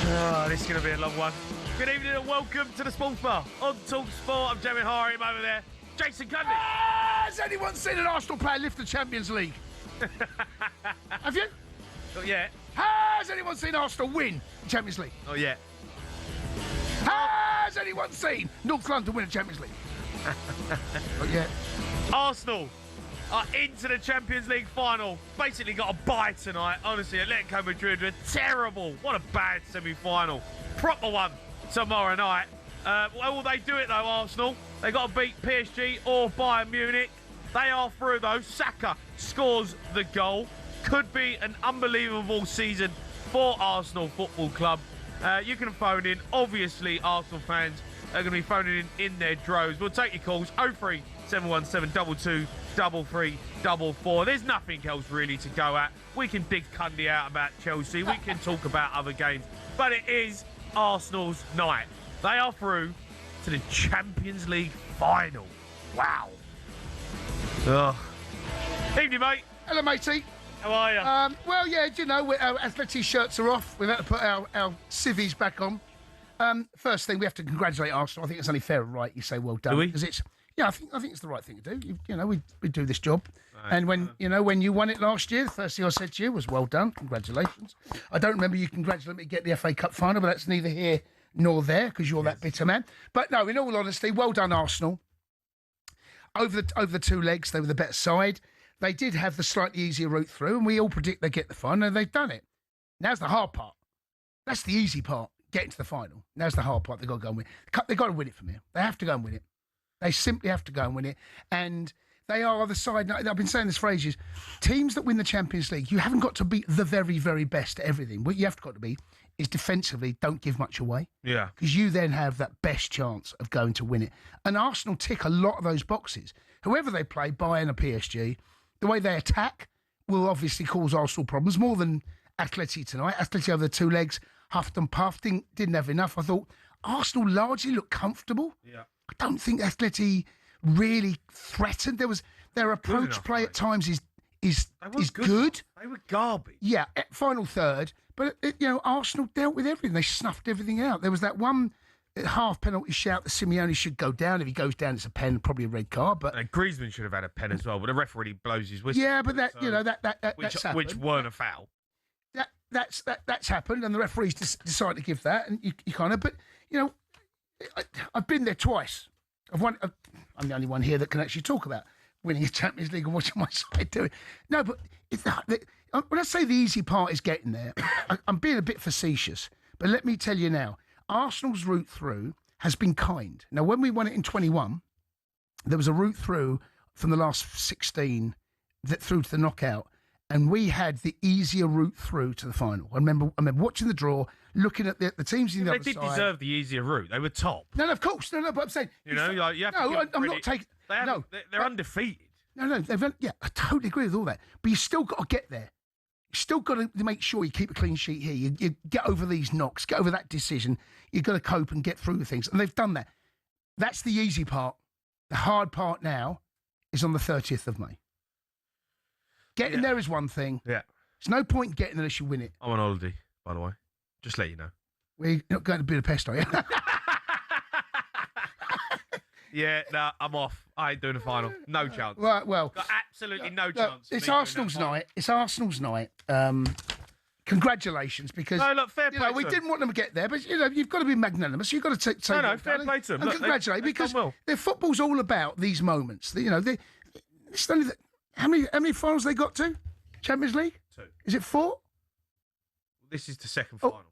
Oh, this is going to be a long one. Good evening and welcome to the Sports Bar on talkSPORT. I'm Jamie O'Hara, him over there. Jason Cundy. Has anyone seen an Arsenal player lift the Champions League? Have you? Not yet. Has anyone seen Arsenal win the Champions League? Not yet. Has anyone seen North London win the Champions League? Not yet. Arsenal are into the Champions League final. Basically got a bye tonight. Honestly, Atletico Madrid were terrible. What a bad semi-final. Proper one tomorrow night. Well, will they do it though, Arsenal? They got to beat PSG or Bayern Munich. They are through though. Saka scores the goal. Could be an unbelievable season for Arsenal Football Club. You can phone in. Obviously, Arsenal fans are going to be phoning in their droves. We'll take your calls. 03 717 22 3344. There's nothing else really to go at. We can dig Cundy out about Chelsea. We can talk about other games. But it is Arsenal's night. They are through to the Champions League final. Wow. Ugh. Evening, mate. Hello, matey. How are you? Well, yeah, you know, our athletic shirts are off. We've had to put our civvies back on. First thing, we have to congratulate Arsenal. I think it's only fair and right you say well done. Do we? Because it's, yeah, I think it's the right thing to do. You know, we do this job. Right. And when you won it last year, the first thing I said to you was well done, congratulations. I don't remember you congratulating me to get the FA Cup final, but that's neither here nor there because you're that bitter man. But no, in all honesty, well done, Arsenal. Over the two legs, they were the better side. They did have the slightly easier route through, and we all predict they get the final, and they've done it. Now's the hard part. That's the easy part, getting to the final. Now's the hard part. They've got to go and win. They've got to win it from here. They have to go and win it. They simply have to go and win it. And they are the side. I've been saying this for ages. Teams that win the Champions League, you haven't got to be the very, very best at everything. What you have got to be is defensively, don't give much away. Yeah. Because you then have that best chance of going to win it. And Arsenal tick a lot of those boxes. Whoever they play, Bayern or PSG, the way they attack will obviously cause Arsenal problems, more than Atleti tonight. Atleti over the two legs, huffed and puffed, didn't have enough. I thought Arsenal largely looked comfortable. Yeah. I don't think Atleti really threatened. Their approach play at times is good. They were garbage. Yeah, final third. But, Arsenal dealt with everything. They snuffed everything out. There was that one half penalty shout that Simeone should go down. If he goes down, it's a pen, probably a red card. But Griezmann should have had a pen as well. But the referee blows his whistle. Yeah, but that's happened. Which weren't a foul. That's happened, and the referees decided to give that, and you kind of. But I've been there twice. I'm the only one here that can actually talk about winning a Champions League and watching my side do it. No, but when I say the easy part is getting there, I'm being a bit facetious. But let me tell you now, Arsenal's route through has been kind. Now, when we won it in 21, there was a route through from the last 16 through to the knockout, and we had the easier route through to the final. I remember watching the draw, looking at the teams in the other side. They did deserve the easier route. They were top. No, of course. No, but I'm saying... you have to I'm not taking... They're undefeated. No, I totally agree with all that. But you still got to get there. You still got to make sure you keep a clean sheet here. You get over these knocks, get over that decision. You've got to cope and get through things. And they've done that. That's the easy part. The hard part now is on the 30th of May. Getting there is one thing. Yeah. There's no point in getting unless you win it. I'm on holiday, by the way. Just let you know. We're not going to Budapest, are you? Yeah, no, I'm off. I ain't doing the final. No chance. Right, well. Got absolutely no chance. It's Arsenal's night. It's Arsenal's night. Congratulations, because fair play. We didn't want them to get there, but you've got to be magnanimous. You've got to take. Fair play to them. And congratulate, because their football's all about these moments. It's only how many finals they got to? Champions League? 2. Is it 4? This is the second final.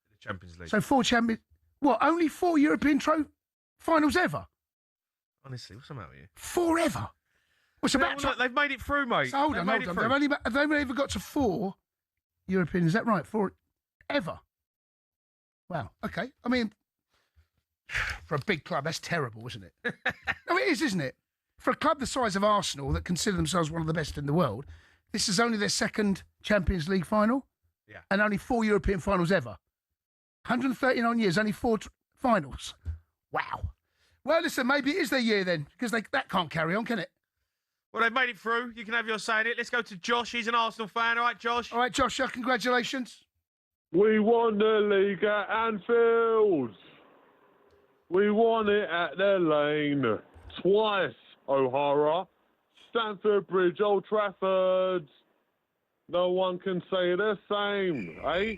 The Champions League. So 4 champions. What? Only 4 European finals ever? Honestly, what's the matter with you? 4 ever. What's about? Look, they've made it through, mate. So hold on. They've only ever got to 4 European. Is that right? 4 ever. Wow. Okay. I mean, for a big club, that's terrible, isn't it? No, it is, isn't it? For a club the size of Arsenal that consider themselves one of the best in the world, this is only their second Champions League final. Yeah. And only 4 European finals ever. 139 years, only 4 finals. Wow. Well, listen, maybe it is their year then, because that can't carry on, can it? Well, they've made it through. You can have your say in it. Let's go to Josh. He's an Arsenal fan. All right, Josh? All right, Josh, congratulations. We won the league at Anfield. We won it at the Lane. Twice, O'Hara. Stamford Bridge, Old Trafford. No one can say the same, eh?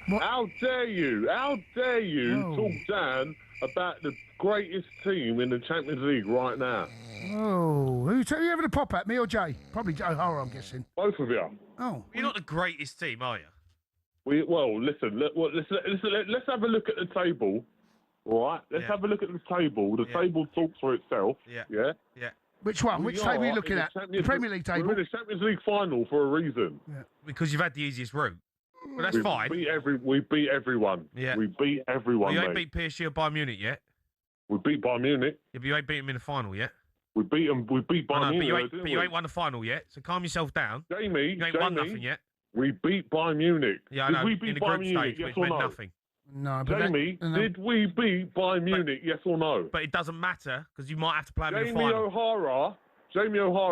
What? How dare you? How dare you talk down about the greatest team in the Champions League right now? Oh, who you having a pop at, me or Jay? Probably O'Hara, I'm guessing. Both of you. Oh. You're not the greatest team, are you? Listen. Let's have a look at the table. All right, let's have a look at the table. The table talks for itself. Yeah. Which one? Which table are you looking at? The Premier League table? We're in the Champions League final for a reason. Yeah. Because you've had the easiest route. But that's fine. We beat everyone. Yeah. We beat everyone, You ain't mate. beat PSG or Bayern Munich yet. We beat Bayern Munich. Yeah, but you ain't beat them in the final yet. We beat them. We beat Bayern Munich. But you ain't won the final yet, so calm yourself down. Jamie, You ain't won nothing yet. We beat Bayern Munich. Yeah, I know. Did we beat in the Bayern group Munich? stage, Yes which or meant no? nothing. No, but Jamie, did we beat Bayern Munich? Yes or no? But it doesn't matter, because you might have to play them in the Jamie final. O'Hara.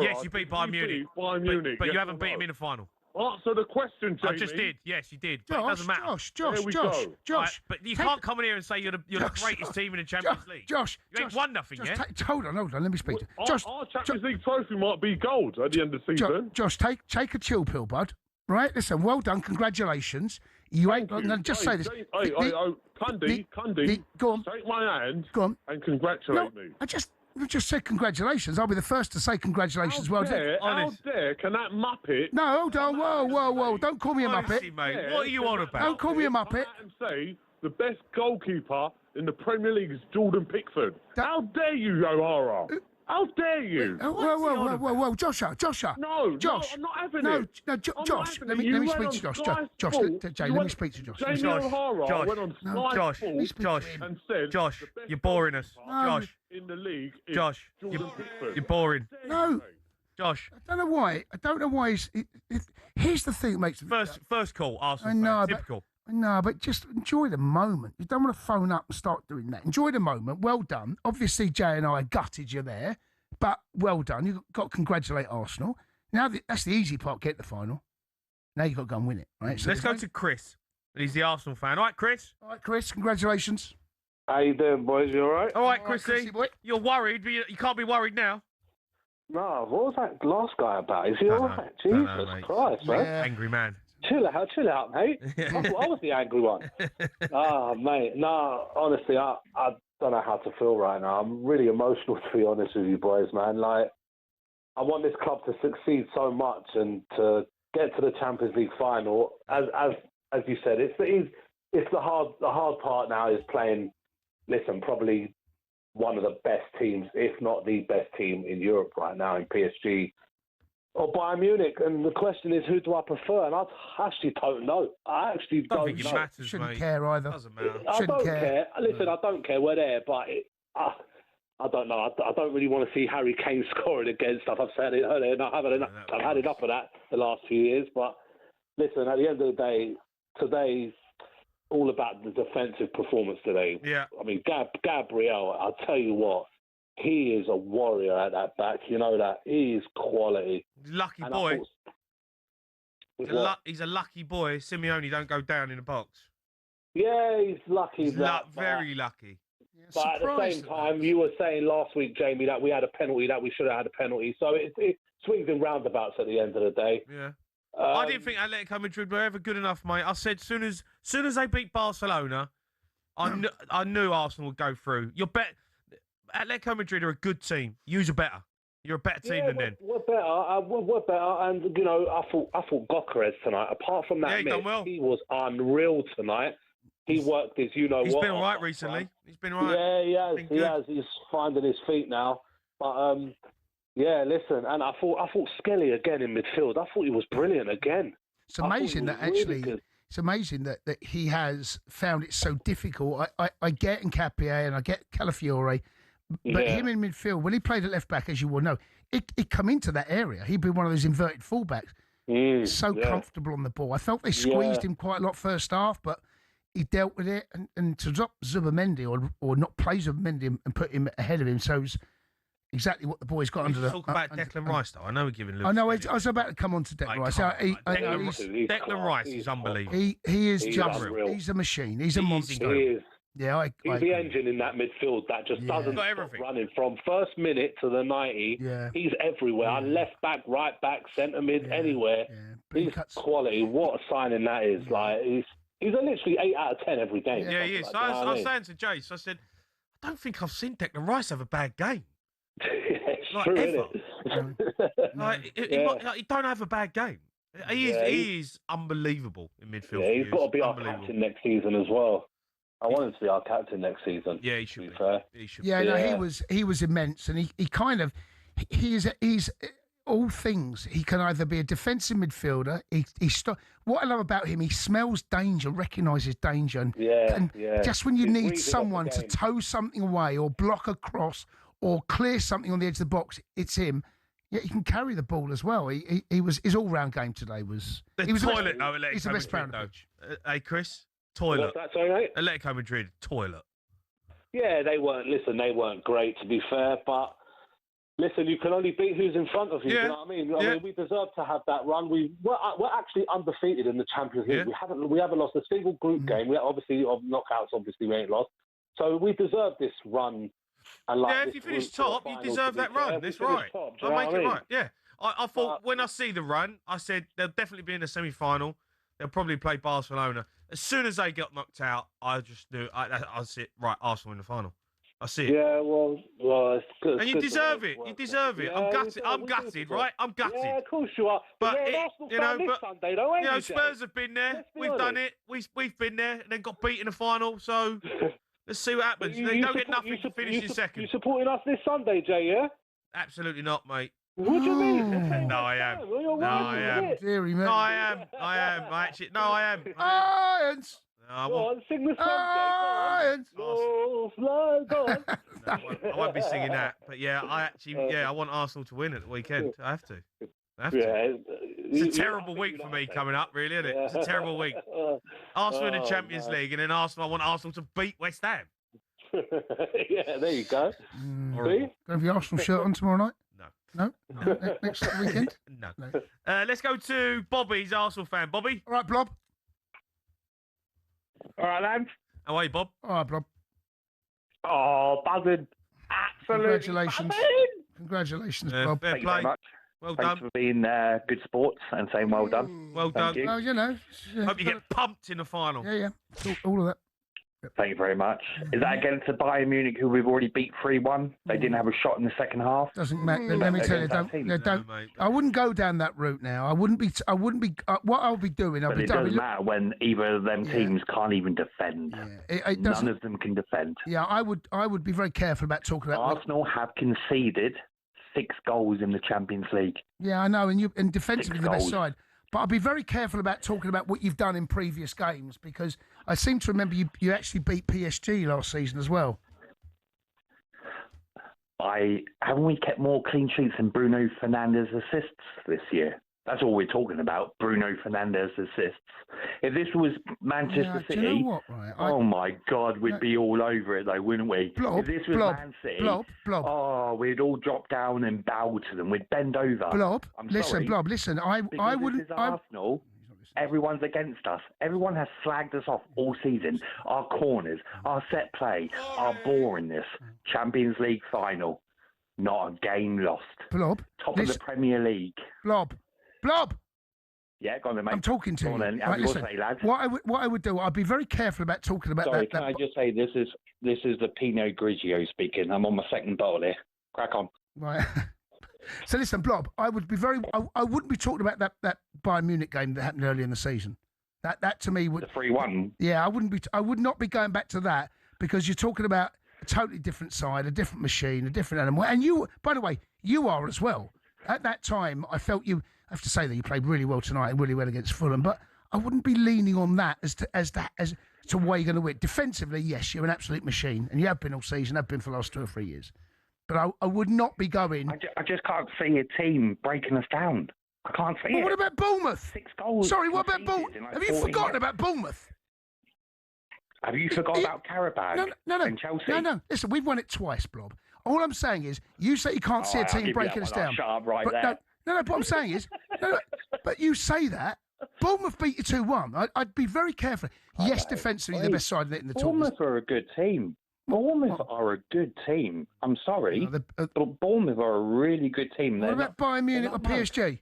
Yes, you beat Bayern Munich. Bayern Munich. But yes you haven't or beat no? him in the final. Answer the question, Jamie. I just did. Yes, you did. But it doesn't matter. Josh. But you can't come in here and say you're the greatest team in the Champions League. Josh, you ain't won nothing yet. Hold on. Let me speak to you. Our Champions League trophy might be gold at the end of the season. Josh, take a chill pill, bud. Right? Listen, well done. Congratulations. You ain't. No, just say this. Cundy, go on. Take my hand. Go on. And congratulate me. I just said congratulations. I'll be the first to say congratulations. Well done. How dare can that muppet? No, hold on. Whoa. Don't call me a Honestly, muppet. mate, what are you on about? Don't call me a muppet. And say the best goalkeeper in the Premier League is Jordan Pickford. How dare you, O'Hara? How dare you? Whoa, Josha. No, Josh. I'm not having it. No, Josh. Let me speak to Josh. Josh, Jay, let me speak to Josh. Jamie O'Hara went on Sky Sports and said, Josh, you're boring us. Josh, in the league, Josh, Jordan Pickford. you're boring. No. Josh. I don't know why. Here's the thing that makes first call. Arsenal. No, typical. No, but just enjoy the moment. You don't want to phone up and start doing that. Enjoy the moment. Well done. Obviously, Jay and I gutted you there, but well done. You've got to congratulate Arsenal. Now, that's the easy part, get the final. Now you've got to go and win it, right? So let's go to Chris. He's the Arsenal fan. All right, Chris? All right, Chris, congratulations. How you doing, boys? You all right? All right, Chrissy. You're worried, but you can't be worried now. No, what was that last guy about? Is he all right? Jesus Christ, man. Yeah. Angry man. Chill out, mate. I thought I was the angry one. Mate. No, honestly, I don't know how to feel right now. I'm really emotional, to be honest with you boys, man. Like, I want this club to succeed so much and to get to the Champions League final. As you said, it's the hard part now is playing. Listen, probably one of the best teams, if not the best team in Europe right now in PSG. Or Bayern Munich, and the question is, who do I prefer? And I actually don't know. I actually don't think know. it matters, Shouldn't mate. care either. Doesn't matter. I don't care. Listen, I don't care. We're there, but I don't know. I don't really want to see Harry Kane scoring against stuff. I've said it earlier, and I've had enough of that the last few years. But listen, at the end of the day, today's all about the defensive performance today. Yeah. I mean, Gabriel, I'll tell you what. He is a warrior at that back. You know that. He is quality. Lucky boy. He's a lucky boy. Simeone don't go down in the box. Yeah, he's lucky. He's very lucky. Yeah, but at the same time, you were saying last week, Jamie, that we had a penalty, that we should have had a penalty. So it swings in roundabouts at the end of the day. Yeah. I didn't think Atletico Madrid were ever good enough, mate. I said soon as they beat Barcelona, I knew Arsenal would go through. Atletico Madrid are a good team. You're better. You're a better team than them. We're better. We're better. And I thought Gyökeres tonight. Apart from that, he was unreal tonight. He worked his, He's been all right recently. He's been all right. Yeah, he has. He's finding his feet now. But yeah, listen. And I thought Skelly again in midfield. I thought he was brilliant again. It's amazing that actually. Really it's amazing that he has found it so difficult. I get Nkapie and I get Calafiore. But him in midfield, when he played at left back, as you will know, he'd come into that area. He'd be one of those inverted fullbacks. Comfortable on the ball. I felt they squeezed him quite a lot first half, but he dealt with it. And to drop Zubimendi or not play Zubimendi and put him ahead of him shows exactly what the boys got We under the. talk about Declan Rice, though. I know we're giving Luke. I know. I was about to come on to Declan Rice. Declan Rice is unbelievable. He is He's just. unreal. He's a machine. He's a monster. He is. Yeah, He's the engine in that midfield that just doesn't stop running from first minute to the 90. Yeah. He's everywhere. Left back, right back, centre mid, anywhere. Yeah. He's quality. What a signing that is! Like he's literally 8 out of 10 every game. Yeah, he is. So I was saying to Jace, I said, I don't think I've seen Declan Rice have a bad game. It's Like, true, ever. isn't it? He don't have a bad game. He is unbelievable in midfield. Yeah, he's got to be our captain next season as well. I want him to be our captain next season. Yeah, he should be. Fair. He should Yeah, be. no, he was immense, and he kind of he's all things. He can either be a defensive midfielder. What I love about him, he smells danger, recognises danger, and just when you need someone to tow something away or block a cross or clear something on the edge of the box, it's him. Yeah, he can carry the ball as well. He was his all-round game today was. The he was toilet. He's the best player on the pitch. Hey, Chris, toilet. What's that, sorry, mate? Atletico Madrid, toilet. Yeah, they weren't great, to be fair, but listen, you can only beat who's in front of you. Yeah. You know what I mean? I mean, we deserve to have that run. We're actually undefeated in the Champions League. Yeah. We haven't lost a single group game. We obviously of knockouts. Obviously, we ain't lost. So we deserve this run. And If you finish top, you deserve that run. That's right. I'll make it right. Yeah. I thought when I see the run, I said they'll definitely be in the semi-final. They'll probably play Barcelona. As soon as they got knocked out, I just knew I see it. Right, Arsenal in the final. I see it. Yeah, well, it's good. And you deserve it. You deserve it. I'm gutted, right? I'm gutted. Yeah, of course you are. But Sunday, though, ain't you, Spurs have been there. We've done it. We've been there and then got beat in the final. So let's see what happens. They don't get nothing for finishing second. You supporting us this Sunday, Jay? Yeah. Absolutely not, mate. What do you mean? No, I am. No, I am. Deary me. No, I am. Actually, no, I am. Irons. No, Go on, sing the song, Jay. Go on. Go on. I won't be singing that. But yeah, I want Arsenal to win at the weekend. I have to. It's a terrible week for me coming up, really, isn't it? It's a terrible week. Arsenal in the Champions League, and then Arsenal. I want Arsenal to beat West Ham. Yeah, there you go. See? Going to have your Arsenal shirt on tomorrow night? No. Next weekend? No. Let's go to Bobby. He's an Arsenal fan. Bobby. All right, Blob. All right, lads. How are you, Bob? All right, Blob. Oh, buzzing. Absolutely Congratulations. buzzing. Congratulations, Blob. Thank you very much. Well Thanks done. for being good sports and saying well done. Well done. Thank you. Well, you know. Hope you get pumped in the final. Yeah. All of that. Thank you very much. Is that against the Bayern Munich, who we've already beat 3-1? They didn't have a shot in the second half. Doesn't matter. Let me tell you, don't. mate. I wouldn't go down that route now. I wouldn't be. What I'll be doing. But it doesn't matter when either of them teams can't even defend. Yeah, None of them can defend. Yeah, I would be very careful about talking about. Arsenal have conceded 6 goals in the Champions League. Yeah, I know, and defensively the best goals. side. But I'll be very careful about talking about what you've done in previous games because I seem to remember you actually beat PSG last season as well. Haven't we kept more clean sheets than Bruno Fernandes assists this year? That's all we're talking about. Bruno Fernandes assists. If this was Manchester City, do you know what, right? Oh my God, we'd be all over it though, wouldn't we? Blob, if this was Man City, oh, we'd all drop down and bow to them. We'd bend over. Blob, I'm listen, sorry. Blob, listen. I wouldn't. Arsenal. Everyone's against us. Everyone has slagged us off all season. Our corners, our set play, our boringness. Champions League final. Not a game lost. Blob. Top of the Premier League. Blob. Yeah, go on then, mate. I'm talking to you. Then. Right, listen, say, lads. what I would do, I'd be very careful about talking about Sorry, that. can I just say this is the Pinot Grigio speaking. I'm on my second bottle here. Crack on. Right. So listen, Blob, I would be very. I wouldn't be talking about that Bayern Munich game that happened early in the season. That to me would the 3-1. Yeah, I would not be going back to that because you're talking about a totally different side, a different machine, a different animal. And you, by the way, you are as well. At that time, I felt you. I have to say that you played really well tonight and really well against Fulham, but I wouldn't be leaning on that as to why you're going to win. Defensively, yes, you're an absolute machine, and you have been all season, have been for the last 2 or 3 years. But I would not be going. I just can't see a team breaking us down. I can't see it. What about Bournemouth? 6 goals. Sorry, what about Bournemouth? Have you forgotten about Bournemouth? Have you forgot about Carabao and Chelsea? No. Listen, we've won it twice, Blob. All I'm saying is, you say you can't see a team breaking us down. Shut up right But there. no. What I'm saying is, but you say that. Bournemouth beat you 2-1. I'd be very careful. Yes, defensively, the best side in the top. Bournemouth are a good team. Bournemouth are a good team. I'm sorry, but Bournemouth are a really good team. What about Bayern Munich or PSG?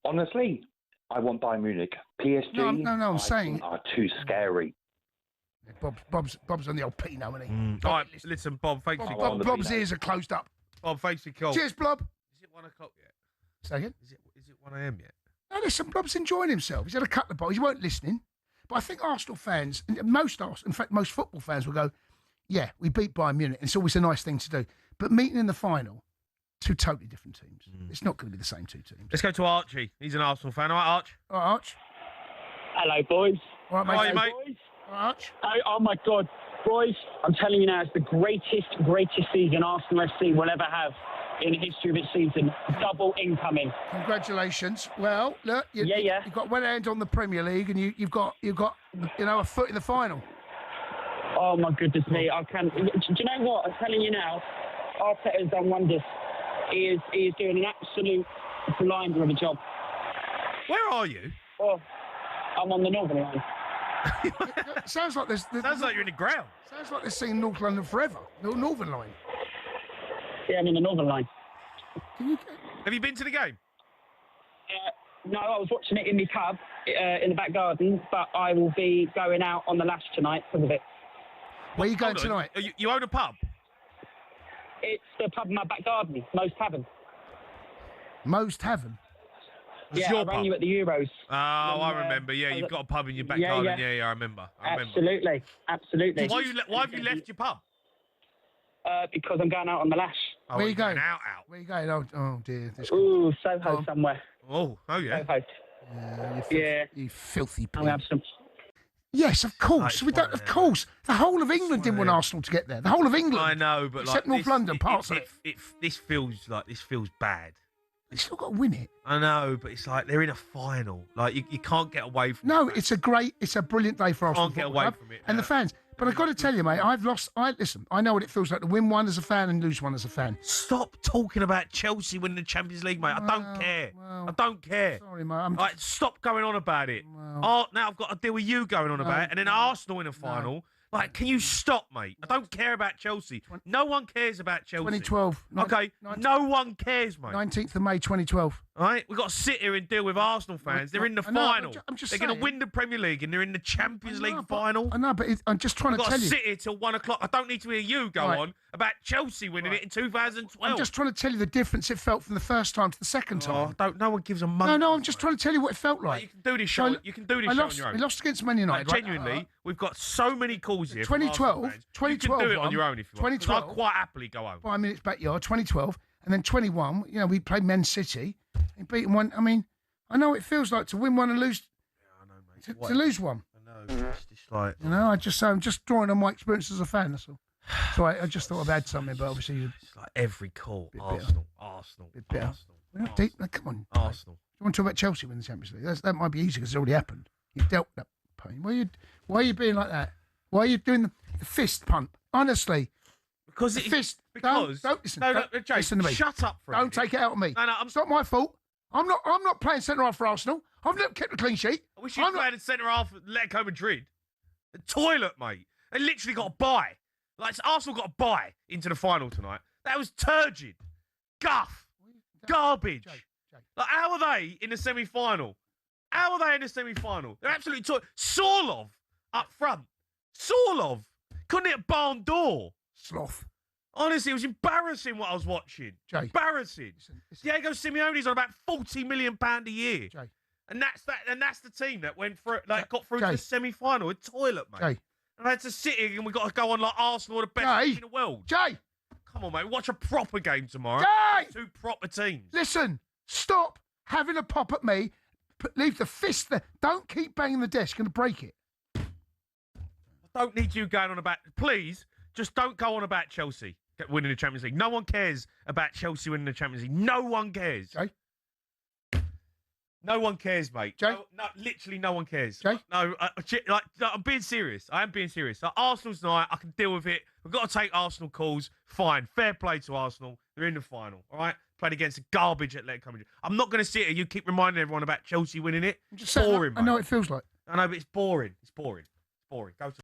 Honestly, I want Bayern Munich. PSG, No, I'm saying are too scary. Bob's on the old Pino, isn't he? All right, listen, Bob, thanks for Bob's ears are closed up. Bob, thanks for your call. Cheers, Bob. Is it 1 o'clock yet? Say again? Is it 1 a.m. yet? No, listen, Bob's enjoying himself. He's had a couple of bottles. He weren't listening. But I think Arsenal fans, most football fans will go, yeah, we beat Bayern Munich. And it's always a nice thing to do. But meeting in the final, two totally different teams. It's not going to be the same two teams. Let's go to Archie. He's an Arsenal fan. All right, Arch? All right, Arch. Hello, boys. All right, mate. How are you, mate? Boys. All right, Arch. Oh, my God. Boys, I'm telling you now, it's the greatest season Arsenal FC will ever have in the history of its season. Double incoming. Congratulations. Well, look, you've got one hand on the Premier League, and you've got a foot in the final. Oh my goodness me! I can. Do you know what? I'm telling you now, Arteta has done wonders. He is doing an absolute blinder of a job. Where are you? Oh, I'm on the Northern Line. Sounds like Sounds like you're in the ground. Sounds like they're singing North London forever. The Northern Line. Yeah, I'm in the Northern Line. Have you been to the game? No, I was watching it in my pub in the back garden, but I will be going out on the lash tonight because of it. Where are you going tonight? You own a pub? It's the pub in my back garden, Moe's Tavern. Moe's Tavern? Yeah, I ran you at the Euros. Oh, I remember. Yeah, you've got a pub in your back garden. Yeah, I remember. Absolutely. Why have you left your pub? Because I'm going out on the lash. Where are you going? Out. Where are you going? Oh dear. Ooh, Soho somewhere. Oh yeah. Soho. You filthy pig. I'll have some. Yes, of course. Of course. The whole of England didn't want Arsenal to get there. The whole of England. I know, but except North London, parts of it. This feels bad. They still got to win it. I know, but it's like they're in a final. Like you can't get away from. No, it's a brilliant day for Arsenal. Can't get away from it. And the fans. But I've got to tell you, mate, listen, I know what it feels like to win one as a fan and lose one as a fan. Stop talking about Chelsea winning the Champions League, mate. I don't care. I don't care. Sorry, mate. Stop going on about it. Now I've got to deal with you going on about it, and then Arsenal in a final. Like, can you stop, mate? I don't care about Chelsea. No one cares about Chelsea. 2012. Okay, no one cares, mate. 19th of May, 2012. All right, we've got to sit here and deal with Arsenal fans. They're in the final. They're going to win the Premier League and they're in the Champions League final. I know, but I'm just trying to tell you. We've got to sit here till 1 o'clock. I don't need to hear you go on about Chelsea winning it in 2012. I'm just trying to tell you the difference it felt from the first time to the second time. No one gives a monkey. No, I'm just trying to tell you what it felt like. You can do this show. You can do this show on your own. We lost against Man United. Genuinely, we've got so many calls here. 2012. You can do it on your own if you want. 2012. I'll quite happily go home. 5 minutes backyard, 2012. And then 21, we played Man City and beat them one. I mean, I know what it feels like to win one and lose. Yeah, I know, mate. To lose one. I know. It's just like. I'm just drawing on my experience as a fan, that's all. So I just thought I'd had something, but obviously. It's like every call. Arsenal. Deep. Come on. Arsenal. You want to talk about Chelsea winning the Champions League? That might be easy because it's already happened. You've dealt that pain. Why are you being like that? Why are you doing the fist pump? Honestly. Because the fist. Because don't listen. Jay, listen to me. Shut up for a minute. Take it out on me. No, it's not my fault. I'm not playing centre half for Arsenal. I've never kept a clean sheet. I wish you were playing in centre half at Atletico Madrid. The toilet, mate. They literally got a bye. Like Arsenal got a bye into the final tonight. That was turgid, guff, garbage. Jay. Like how are they in the semi-final? How are they in the semi-final? They're absolutely toilet. Sorlov up front. Sorlov couldn't hit a barn door. Sloth. Honestly, it was embarrassing what I was watching. Jay. Embarrassing. Listen. Diego Simeone's on about £40 million a year. Jay. And that's the team that went through, got through to the semi-final. A toilet, mate. Jay. And I had to sit here and we got to go on like Arsenal are the best team in the world. Jay. Come on, mate. Watch a proper game tomorrow. Jay. Two proper teams. Listen. Stop having a pop at me. Leave the fist there. Don't keep banging the desk. You're going to break it. I don't need you going on about... Please, just don't go on about Chelsea winning the Champions League. No one cares about Chelsea winning the Champions League. No one cares. Jay. No one cares, mate. Jay? No, literally no one cares. Jay? No, I'm being serious. I am being serious. Like, Arsenal's night, I can deal with it. We've got to take Arsenal calls. Fine. Fair play to Arsenal. They're in the final, all right? Played against a garbage Atletico Madrid. I'm not going to sit here. You keep reminding everyone about Chelsea winning it. Just Boring, I know mate. what it feels like. I know, but it's boring. It's boring. It's boring. Go to